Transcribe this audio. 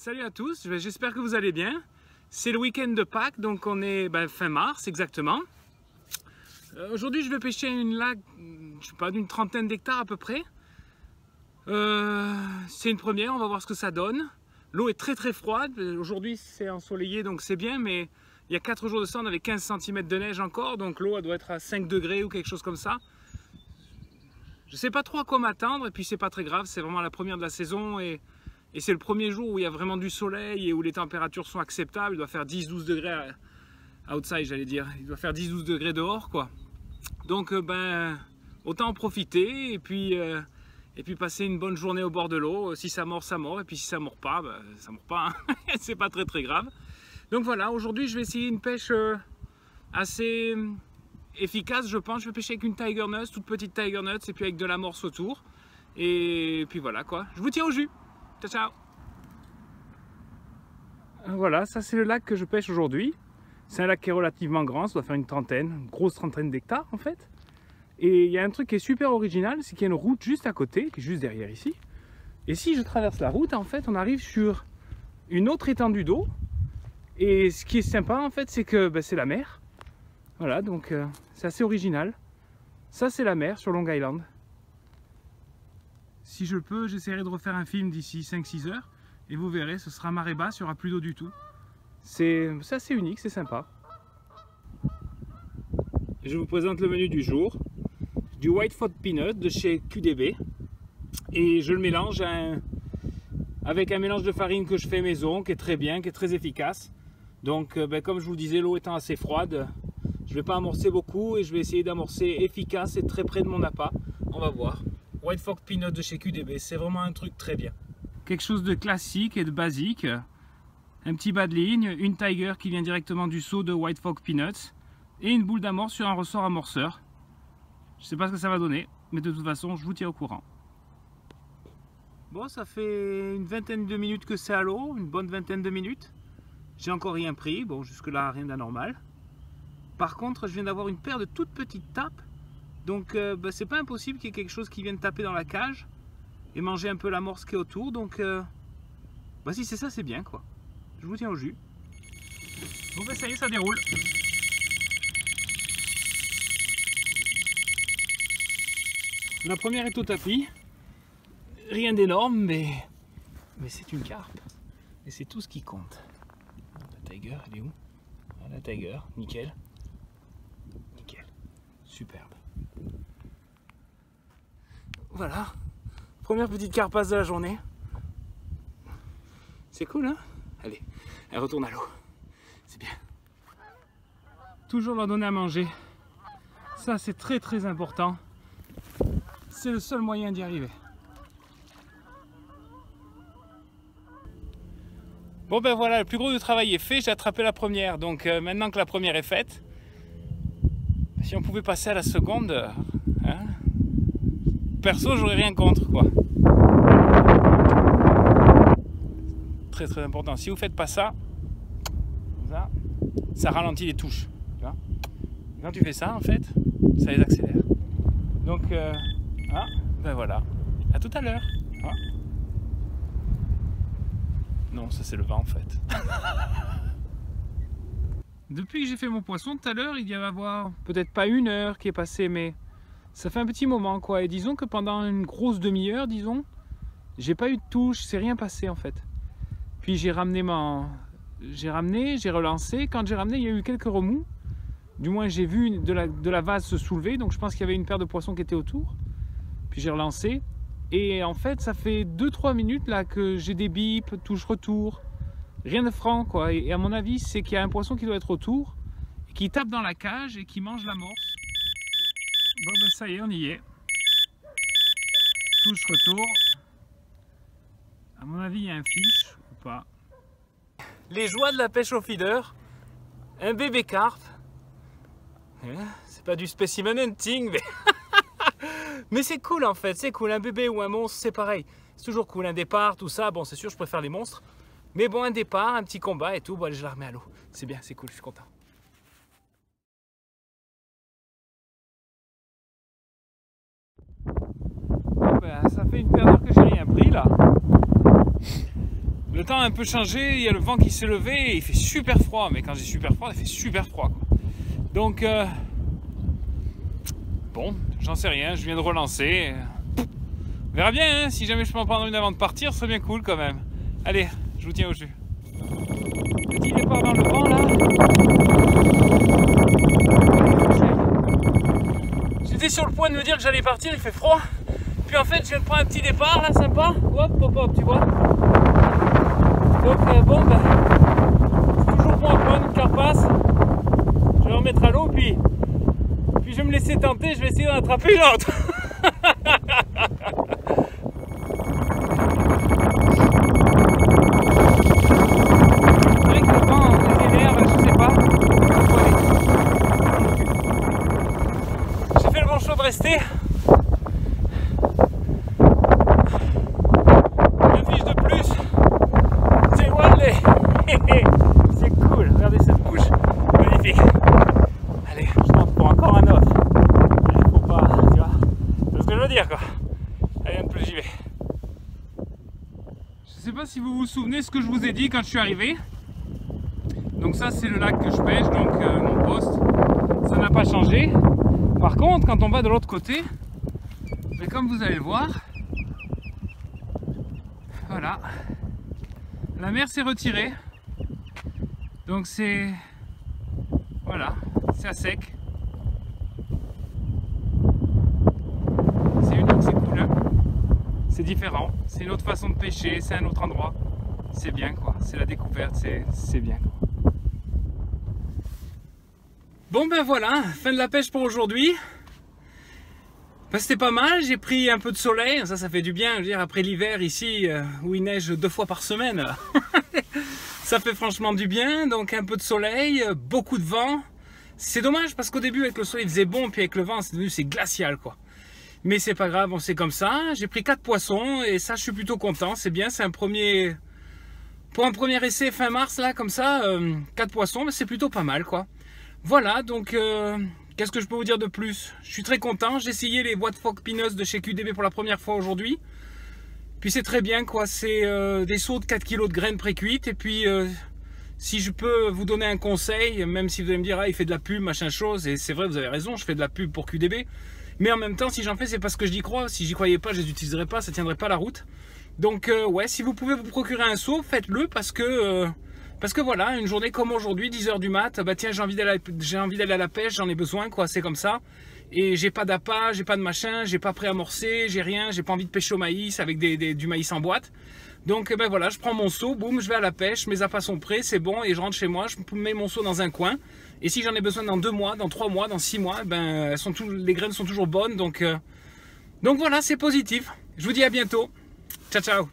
Salut à tous, j'espère que vous allez bien. C'est le week-end de Pâques, donc on est fin mars exactement. Aujourd'hui je vais pêcher une lac, je sais pas, d'une trentaine d'hectares à peu près. C'est une première, on va voir ce que ça donne. L'eau est très froide, aujourd'hui c'est ensoleillé donc c'est bien, mais il y a 4 jours de ça on avait 15 cm de neige encore, donc l'eau doit être à 5 degrés ou quelque chose comme ça. Je sais pas trop à quoi m'attendre et puis c'est pas très grave, c'est vraiment la première de la saison et c'est le premier jour où il y a vraiment du soleil et où les températures sont acceptables. Il doit faire 10-12 degrés outside, j'allais dire. Il doit faire 10-12 degrés dehors, quoi. Donc, autant en profiter et puis passer une bonne journée au bord de l'eau. Si ça mord, ça mord. Et puis si ça mord pas, ça mord pas. Hein. C'est pas très grave. Donc voilà, aujourd'hui, je vais essayer une pêche assez efficace, je pense. Je vais pêcher avec une Tiger Nuts, toute petite Tiger Nuts, et puis avec de l'amorce autour. Et puis voilà, quoi. Je vous tiens au jus. Ciao, ciao. Voilà, ça c'est le lac que je pêche aujourd'hui. C'est un lac qui est relativement grand, ça doit faire une grosse trentaine d'hectares en fait. Et il y a un truc qui est super original, c'est qu'il y a une route juste à côté, qui est juste derrière ici. Et si je traverse la route, en fait, on arrive sur une autre étendue d'eau. Et ce qui est sympa en fait, c'est que c'est la mer. Voilà, donc c'est assez original. Ça c'est la mer sur Long Island. Si je peux, j'essaierai de refaire un film d'ici 5-6 heures et vous verrez, ce sera marée basse, il n'y aura plus d'eau du tout. C'est assez unique, c'est sympa. Et je vous présente le menu du jour. Du White Fox Peanut de chez QDB. Et je le mélange avec un mélange de farine que je fais maison, qui est très bien, qui est très efficace. Donc comme je vous le disais, l'eau étant assez froide, je ne vais pas amorcer beaucoup et je vais essayer d'amorcer efficace et très près de mon appât. On va voir. White Fox Peanut de chez QDB, c'est vraiment un truc très bien. Quelque chose de classique et de basique. Un petit bas de ligne, une Tiger qui vient directement du seau de White Fox Peanuts et une boule d'amorce sur un ressort amorceur. Je sais pas ce que ça va donner, mais de toute façon, je vous tiens au courant. Bon, ça fait une vingtaine de minutes que c'est à l'eau, une bonne vingtaine de minutes. J'ai encore rien pris, bon, jusque-là, rien d'anormal. Par contre, je viens d'avoir une paire de toutes petites tapes. Donc c'est pas impossible qu'il y ait quelque chose qui vienne taper dans la cage et manger un peu l'amorce qui est autour. Donc si c'est ça, c'est bien quoi. Je vous tiens au jus. Bon ça y est, ça déroule. La première est au tapis. Rien d'énorme, mais c'est une carpe. Et c'est tout ce qui compte. La Tiger, elle est où? La Tiger, nickel. Nickel. Superbe. Voilà, première petite carpasse de la journée. C'est cool, hein? Allez, elle retourne à l'eau. C'est bien. Toujours leur donner à manger. Ça, c'est très important. C'est le seul moyen d'y arriver. Bon voilà, le plus gros du travail est fait. J'ai attrapé la première. Donc maintenant que la première est faite, si on pouvait passer à la seconde, hein? Perso, j'aurais rien contre quoi. Très important. Si vous faites pas ça, ça ralentit les touches. Tu vois, quand tu fais ça, en fait, ça les accélère. Donc, voilà. À tout à l'heure. Hein. Non, ça c'est le vent en fait. Depuis que j'ai fait mon poisson tout à l'heure, il y va avoir peut-être pas 1 heure qui est passée, mais ça fait un petit moment quoi. Et disons que pendant une grosse demi-heure, disons, j'ai pas eu de touche, c'est rien passé en fait. Puis j'ai ramené, j'ai relancé. Quand j'ai ramené, il y a eu quelques remous. Du moins j'ai vu de la vase se soulever, donc je pense qu'il y avait une paire de poissons qui était autour. Puis j'ai relancé. Et en fait, ça fait 2-3 minutes là que j'ai des bips, touche-retour. Rien de franc quoi. Et à mon avis, c'est qu'il y a un poisson qui doit être autour, qui tape dans la cage et qui mange l'amorce. Bon ça y est, on y est. Touche retour. À mon avis, il y a un fiche ou pas. Les joies de la pêche au feeder. Un bébé carpe. C'est pas du specimen hunting, mais mais c'est cool en fait, c'est cool. Un bébé ou un monstre, c'est pareil. C'est toujours cool. Un départ, tout ça. Bon, c'est sûr, je préfère les monstres. Mais bon, un départ, un petit combat et tout. Bon, allez, je la remets à l'eau. C'est bien, c'est cool, je suis content. Ça fait une paire d'heures que j'ai rien pris là. Le temps a un peu changé, il y a le vent qui s'est levé et il fait super froid. Mais quand j'ai super froid, il fait super froid, quoi. Donc, bon, j'en sais rien, je viens de relancer. On verra bien, hein, si jamais je peux en prendre une avant de partir, ce serait bien cool quand même. Allez, je vous tiens au jus. Petit départ dans le vent là. J'étais sur le point de me dire que j'allais partir, il fait froid. Puis en fait, je viens de prendre un petit départ là, sympa. Hop, hop, hop, tu vois. Donc bon, ben, c'est toujours bon à prendre une carapace. Je vais remettre à l'eau, puis je vais me laisser tenter, je vais essayer d'en attraper une autre. Avec le vent, les énerve, je sais pas. J'ai fait le bon choix de rester. Une fiche de plus. C'est Wally. C'est cool, regardez cette bouche. Magnifique. Allez, je tente pour encore un autre. Il faut pas, tu vois. C'est ce que je veux dire, quoi. Allez, un de plus, j'y vais. Je sais pas si vous vous souvenez ce que je vous ai dit quand je suis arrivé. Donc ça, c'est le lac que je pêche, donc mon poste. Ça n'a pas changé. Par contre, quand on va de l'autre côté, mais comme vous allez le voir, voilà, la mer s'est retirée. Donc c'est, voilà, c'est à sec. C'est unique, c'est cool, hein, c'est différent, c'est une autre façon de pêcher, c'est un autre endroit. C'est bien, quoi, c'est la découverte, c'est bien, quoi. Bon ben voilà, fin de la pêche pour aujourd'hui. Ben, c'était pas mal, j'ai pris un peu de soleil, ça fait du bien, je veux dire, après l'hiver ici où il neige 2 fois par semaine. Ça fait franchement du bien, donc un peu de soleil, beaucoup de vent. C'est dommage parce qu'au début avec le soleil il faisait bon, puis avec le vent c'est glacial, quoi. Mais c'est pas grave, c'est comme ça. J'ai pris 4 poissons et ça je suis plutôt content, c'est bien, c'est un premier... Pour un premier essai fin mars là, comme ça, 4 poissons, mais c'est plutôt pas mal, quoi. Voilà, donc qu'est-ce que je peux vous dire de plus? Je suis très content, j'ai essayé les boîtes phoques pineuses de chez QDB pour la première fois aujourd'hui. Puis c'est très bien, quoi, c'est des seaux de 4 kg de graines pré-cuites. Et puis si je peux vous donner un conseil, même si vous allez me dire ah, il fait de la pub, machin chose, et c'est vrai, vous avez raison, je fais de la pub pour QDB. Mais en même temps, si j'en fais, c'est parce que j'y crois. Si j'y croyais pas, je les utiliserais pas, ça tiendrait pas la route. Donc ouais, si vous pouvez vous procurer un seau, faites-le parce que voilà, une journée comme aujourd'hui, 10 h du mat, bah tiens, j'ai envie d'aller à la pêche, j'en ai besoin, quoi, c'est comme ça. Et j'ai pas d'appât, j'ai pas de machin, j'ai pas préamorcé, j'ai rien, j'ai pas envie de pêcher au maïs avec du maïs en boîte. Donc ben voilà, je prends mon seau, boum, je vais à la pêche, mes appâts sont prêts, c'est bon, et je rentre chez moi, je mets mon seau dans un coin. Et si j'en ai besoin dans 2 mois, dans 3 mois, dans 6 mois, ben les graines sont toujours bonnes, donc voilà, c'est positif. Je vous dis à bientôt. Ciao, ciao.